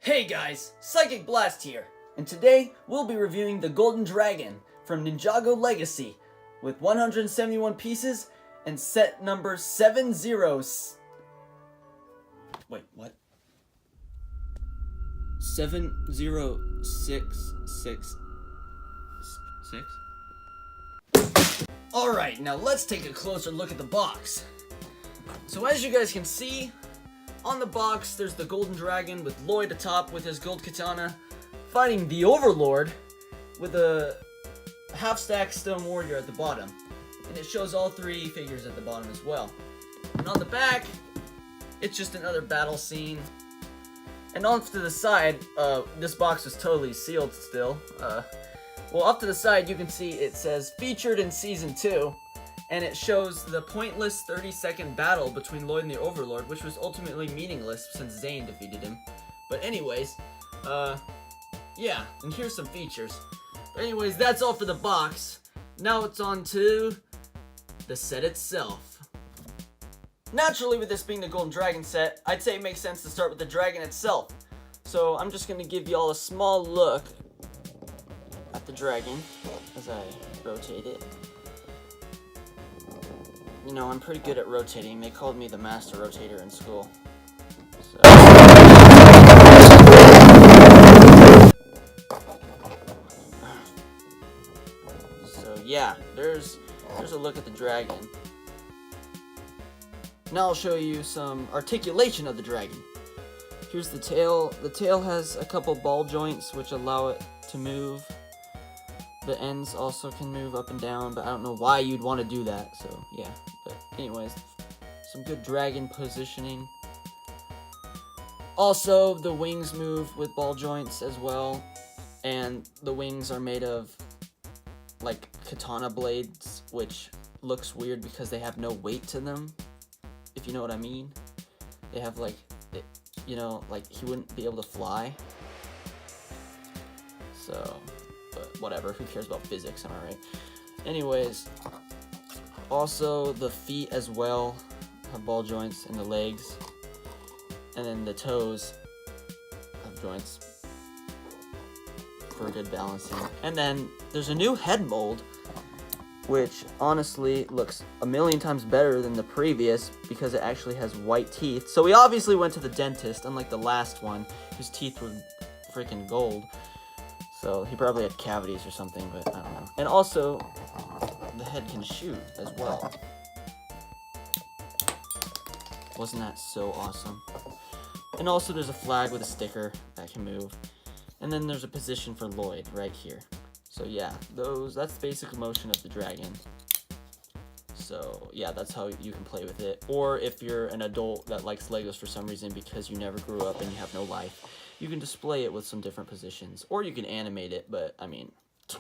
Hey guys, PsychicBlast here, and today we'll be reviewing the Golden Dragon from Ninjago Legacy with 171 pieces and set number 70. Wait, what? 70666. Alright, now let's take a closer look at the box. So as you guys can see, on the box, there's the Golden Dragon with Lloyd atop with his gold katana, fighting the Overlord with a half-stack Stone Warrior at the bottom. And it shows all three figures at the bottom as well. And on the back, it's just another battle scene. And off to the side, this box is totally sealed still. Well, off to the side, you can see it says featured in Season 2. And it shows the pointless 30-second battle between Lloyd and the Overlord, which was ultimately meaningless since Zane defeated him. But anyways, yeah, and here's some features. But anyways, that's all for the box. Now it's on to the set itself. Naturally, with this being the Golden Dragon set, I'd say it makes sense to start with the dragon itself. So I'm just going to give y'all a small look at the dragon as I rotate it. You know, I'm pretty good at rotating. They called me the master rotator in school. So yeah, there's a look at the dragon. Now I'll show you some articulation of the dragon. Here's the tail. The tail has a couple ball joints which allow it to move. The ends also can move up and down, but I don't know why you'd want to do that, so yeah. But anyways, some good dragon positioning. Also, the wings move with ball joints as well, and the wings are made of, like, katana blades, which looks weird because they have no weight to them, if you know what I mean. They have, like, you know, like, he wouldn't be able to fly. So, but whatever, who cares about physics, am I right? Anyways, also the feet as well have ball joints, and the legs, and then the toes have joints for good balancing. And then there's a new head mold, which honestly looks a million times better than the previous because it actually has white teeth. So we obviously went to the dentist, unlike the last one whose teeth were freaking gold. So he probably had cavities or something, but I don't know. And also, the head can shoot as well. Wasn't that so awesome? And also there's a flag with a sticker that can move. And then there's a position for Lloyd right here. So yeah, that's the basic motion of the dragon. So yeah, that's how you can play with it. Or if you're an adult that likes Legos for some reason because you never grew up and you have no life, you can display it with some different positions. Or you can animate it, but I mean,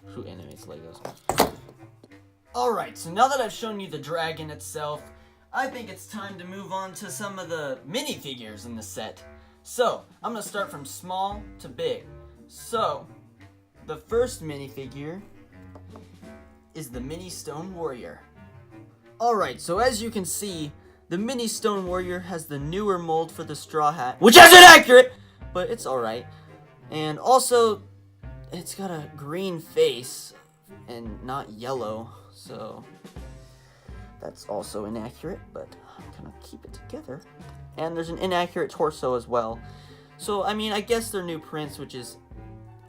who animates Legos? Alright, so now that I've shown you the dragon itself, I think it's time to move on to some of the minifigures in the set. So, I'm going to start from small to big. So, the first minifigure is the Mini Stone Warrior. Alright, so as you can see, the Mini Stone Warrior has the newer mold for the straw hat, which isn't accurate, but it's alright. And also, it's got a green face and not yellow, so that's also inaccurate, but I'm gonna keep it together. And there's an inaccurate torso as well. So, I mean, I guess they're new prints, which is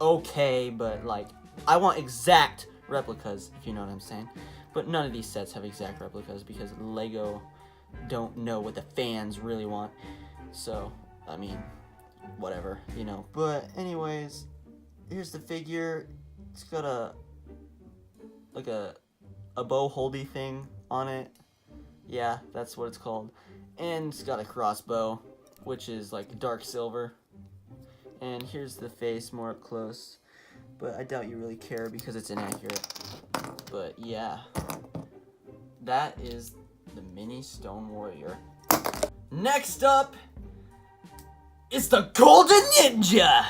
okay, but, like, I want exact replicas, if you know what I'm saying. But none of these sets have exact replicas because Lego don't know what the fans really want. So, I mean, whatever, you know. But anyways, here's the figure. It's got a bow holdy thing on it. Yeah, that's what it's called. And it's got a crossbow, which is like dark silver. And here's the face more up close, but I doubt you really care because it's inaccurate. But yeah, that is the Mini Stone Warrior. Next up is the Golden Ninja!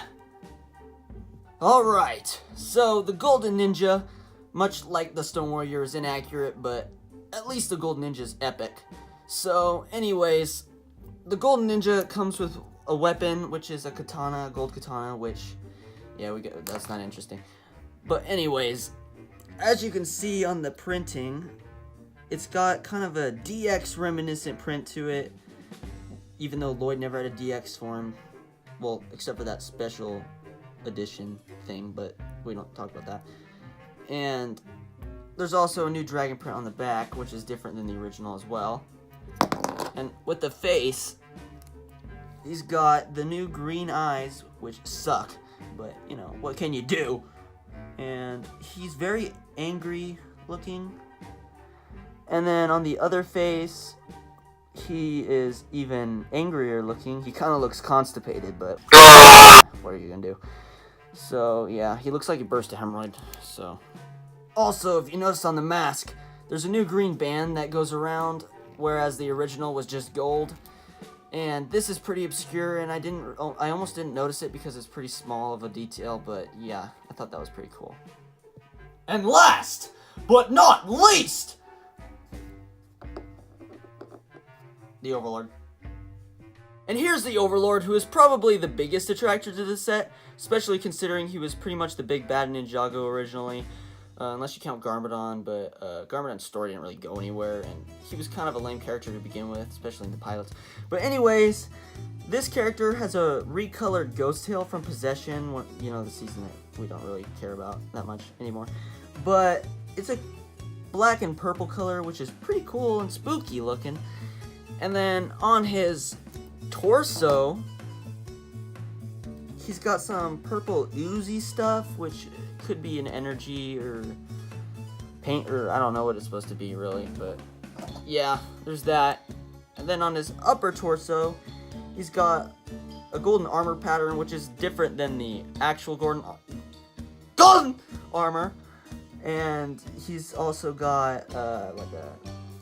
Alright, so the Golden Ninja, much like the Stone Warrior, is inaccurate, but at least the Golden Ninja is epic. So, anyways, the Golden Ninja comes with a weapon, which is a katana, a gold katana, which, yeah, that's not interesting. But anyways, as you can see on the printing, it's got kind of a DX reminiscent print to it, even though Lloyd never had a DX form. Well, except for that special edition thing, but we don't talk about that. And there's also a new dragon print on the back, which is different than the original as well. And with the face, he's got the new green eyes, which suck, but you know, what can you do? And he's very angry looking. And then on the other face, he is even angrier looking. He kind of looks constipated, but what are you gonna do? So yeah, he looks like he burst a hemorrhoid. So also, if you notice on the mask, there's a new green band that goes around, whereas the original was just gold. And this is pretty obscure, and I almost didn't notice it because it's pretty small of a detail, but yeah, I thought that was pretty cool. And last but not least, the Overlord. And here's the Overlord, who is probably the biggest attractor to the set, especially considering he was pretty much the big bad Ninjago originally, unless you count Garmadon, but Garmadon's story didn't really go anywhere, and he was kind of a lame character to begin with, especially in the pilots. But anyways, this character has a recolored ghost tail from Possession, you know, the season that we don't really care about that much anymore. But it's a black and purple color, which is pretty cool and spooky looking. And then on his torso, he's got some purple oozy stuff, which could be an energy or paint, or I don't know what it's supposed to be really, but yeah, there's that. And then on his upper torso, he's got a golden armor pattern, which is different than the actual golden armor. And he's also got like a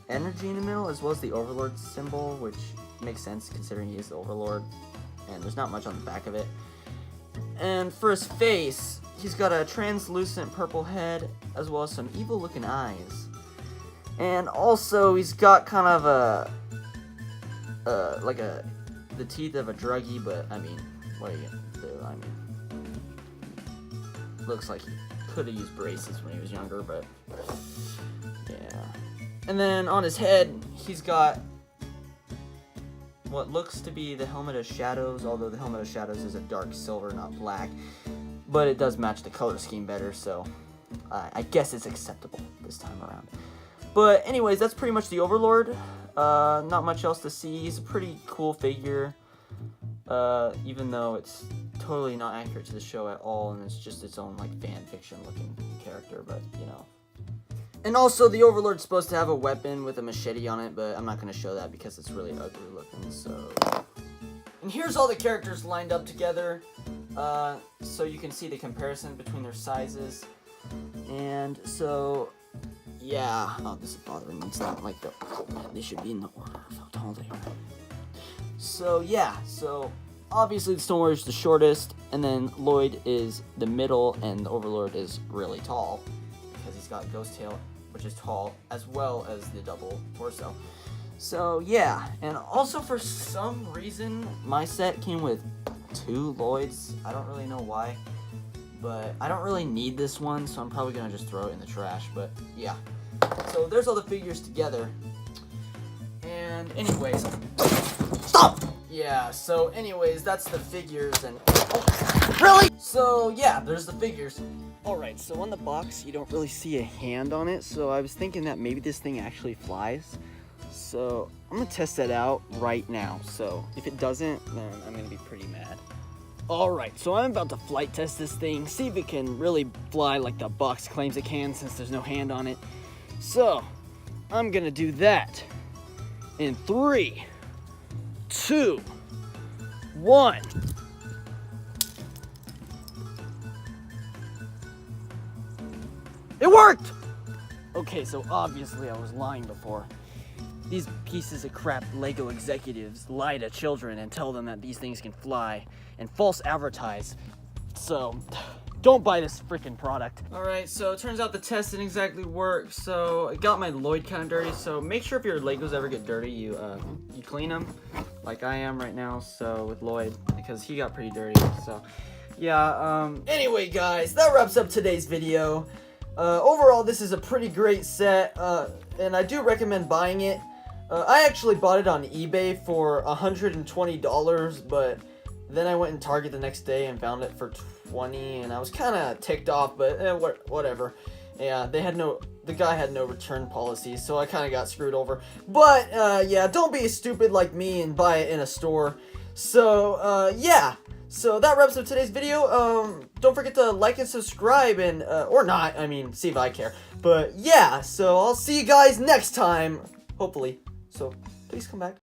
energy in the middle, as well as the Overlord symbol, which makes sense considering he is the Overlord, and there's not much on the back of it. And for his face, he's got a translucent purple head, as well as some evil looking eyes. And also he's got kind of the teeth of a druggie, but I mean, what are you gonna do? I mean, looks like he could have used braces when he was younger, but yeah. And then on his head, he's got what looks to be the Helmet of Shadows, although the Helmet of Shadows is a dark silver, not black. But it does match the color scheme better, so I guess it's acceptable this time around. But anyways, that's pretty much the Overlord. Not much else to see. He's a pretty cool figure, even though it's totally not accurate to the show at all, and it's just its own like fan fiction looking character, but you know. And also, the Overlord's supposed to have a weapon with a machete on it, but I'm not going to show that because it's really ugly looking, so. And here's all the characters lined up together, so you can see the comparison between their sizes. And so, yeah. Oh, this is bothering me. It's not like they should be in the order of how tall they are. So, yeah. So, obviously, the Stone Warrior is the shortest, and then Lloyd is the middle, and the Overlord is really tall because he's got Ghost Tail, which is tall, as well as the double torso. So yeah, and also for some reason, my set came with 2 Lloyds. I don't really know why, but I don't really need this one, so I'm probably gonna just throw it in the trash, but yeah. So there's all the figures together. And anyways, stop! Yeah, so anyways, that's the figures, and oh, really? So yeah, there's the figures. Alright, so on the box, you don't really see a hand on it, so I was thinking that maybe this thing actually flies. So I'm gonna test that out right now. So if it doesn't, then I'm gonna be pretty mad. Alright, so I'm about to flight test this thing, see if it can really fly like the box claims it can, since there's no hand on it. So I'm gonna do that in 3, 2, 1. It worked! Okay, so obviously I was lying before. These pieces of crap Lego executives lie to children and tell them that these things can fly and false advertise. So, don't buy this freaking product. Alright, so it turns out the test didn't exactly work, so I got my Lloyd kind of dirty, so make sure if your Legos ever get dirty, you clean them. like I am right now, so with Lloyd, because he got pretty dirty, so yeah. Anyway guys, that wraps up today's video. Overall, this is a pretty great set, and I do recommend buying it. I actually bought it on eBay for $120, but then I went in Target the next day and found it for $20, and I was kind of ticked off, but whatever. Yeah, the guy had no return policy, so I kind of got screwed over. But, yeah, don't be stupid like me and buy it in a store. So, yeah. So that wraps up today's video. Don't forget to like and subscribe, and, or not, I mean, see if I care. But, yeah, so I'll see you guys next time, hopefully. So, please come back.